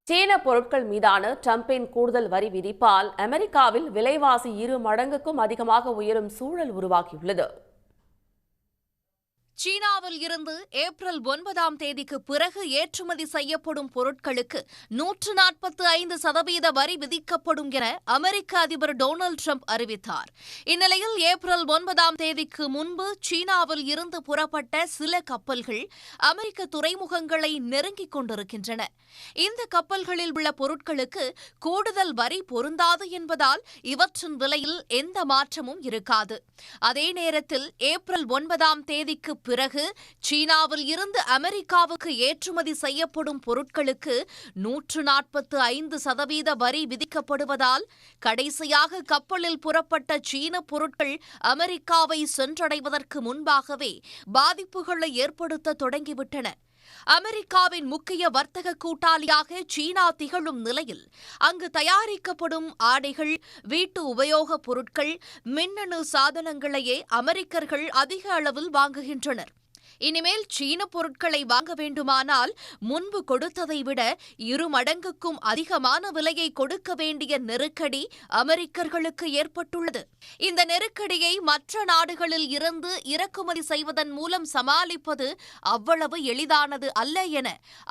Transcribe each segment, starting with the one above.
சீன பொருட்கள் மீதான டிரம்பின் கூடுதல் வரி விதிப்பால் அமெரிக்காவில் விலைவாசி 2 மடங்குக்கும் அதிகமாக உயரும் சூழல் உருவாகியுள்ளது. சீனாவில் இருந்து ஏப்ரல் 9ஆம் தேதிக்கு பிறகு ஏற்றுமதி செய்யப்படும் பொருட்களுக்கு 145% வரி விதிக்கப்படும் என அமெரிக்க அதிபர் டொனால்டு டிரம்ப் அறிவித்தார். இந்நிலையில் ஏப்ரல் 9ஆம் தேதிக்கு முன்பு சீனாவில் இருந்து புறப்பட்ட சில கப்பல்கள் அமெரிக்க துறைமுகங்களை நெருங்கிக் கொண்டிருக்கின்றன. இந்த கப்பல்களில் உள்ள பொருட்களுக்கு கூடுதல் வரி பொருந்தாது என்பதால் இவற்றின் விலையில் எந்த மாற்றமும் இருக்காது. அதே நேரத்தில் ஏப்ரல் 9ஆம் தேதிக்கு பிறகு சீனாவில் இருந்து அமெரிக்காவுக்கு ஏற்றுமதி செய்யப்படும் பொருட்களுக்கு 145% வரி விதிக்கப்படுவதால் கடைசியாக கப்பலில் புறப்பட்ட சீன பொருட்கள் அமெரிக்காவை சென்றடைவதற்கு முன்பாகவே பாதிப்புகளை ஏற்படுத்த தொடங்கிவிட்டன. அமெரிக்காவின் முக்கிய வர்த்தக கூட்டாளியாக சீனா திகழும் நிலையில் அங்கு தயாரிக்கப்படும் ஆடைகள், வீட்டு உபயோகப் பொருட்கள், மின்னணு சாதனங்களையே அமெரிக்கர்கள் அதிக அளவில் வாங்குகின்றனர். இனிமேல் சீன பொருட்களை வாங்க வேண்டுமானால் முன்பு கொடுத்ததை விட 2 மடங்குக்கும் அதிகமான விலையை கொடுக்க வேண்டிய நெருக்கடி அமெரிக்கர்களுக்கு ஏற்பட்டுள்ளது. இந்த நெருக்கடியை மற்ற நாடுகளில் இருந்து இறக்குமதி செய்வதன் மூலம் சமாளிப்பது அவ்வளவு எளிதானது அல்ல என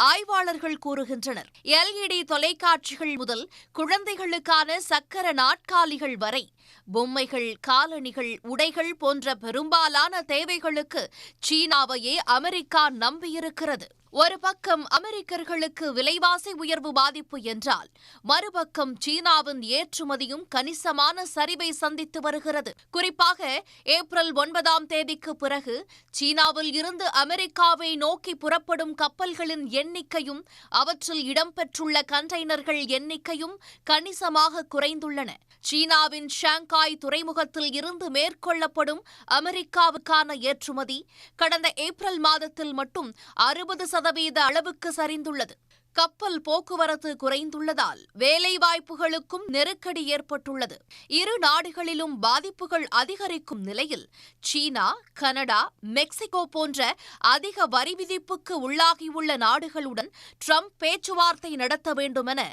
ஆய்வாளர்கள் கூறுகின்றனர். LED தொலைக்காட்சிகள் முதல் குழந்தைகளுக்கான சக்கர நாற்காலிகள் வரை பொம்மைகள், காலணிகள், உடைகள் போன்ற பெரும்பாலான தேவைகளுக்கு சீனாவையே அமெரிக்கா நம்பியிருக்கிறது. ஒரு பக்கம் அமெரிக்கர்களுக்கு விலைவாசி உயர்வு பாதிப்பு என்றால், மறுபக்கம் சீனாவின் ஏற்றுமதியும் கணிசமான சரிவை சந்தித்து வருகிறது. குறிப்பாக ஏப்ரல் 9ஆம் தேதிக்கு பிறகு சீனாவில் இருந்து அமெரிக்காவை நோக்கி புறப்படும் கப்பல்களின் எண்ணிக்கையும் அவற்றில் இடம்பெற்றுள்ள கண்டெய்னர்கள் எண்ணிக்கையும் கணிசமாக குறைந்துள்ளன. சீனாவின் ஷாங்காய் துறைமுகத்தில் இருந்து மேற்கொள்ளப்படும் அமெரிக்காவுக்கான ஏற்றுமதி கடந்த ஏப்ரல் மாதத்தில் மட்டும் 60% அளவுக்கு சரிந்துள்ளது. கப்பல் போக்குவரத்து குறைந்துள்ளதால் வேலைவாய்ப்புகளுக்கும் நெருக்கடி ஏற்பட்டுள்ளது. இரு நாடுகளிலும் பாதிப்புகள் அதிகரிக்கும் நிலையில் சீனா, கனடா, மெக்சிகோ போன்ற அதிக வரி விதிப்புக்கு உள்ளாகியுள்ள நாடுகளுடன் ட்ரம்ப் பேச்சுவார்த்தை நடத்த வேண்டுமென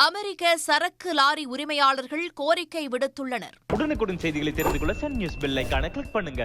அமெரிக்க சரக்கு லாரி உரிமையாளர்கள் கோரிக்கை விடுத்துள்ளனர். உடனுக்குடன் செய்திகளை தெரிந்து கொள்ள சன் நியூஸ் பெல் ஐகானை கிளிக் பண்ணுங்க.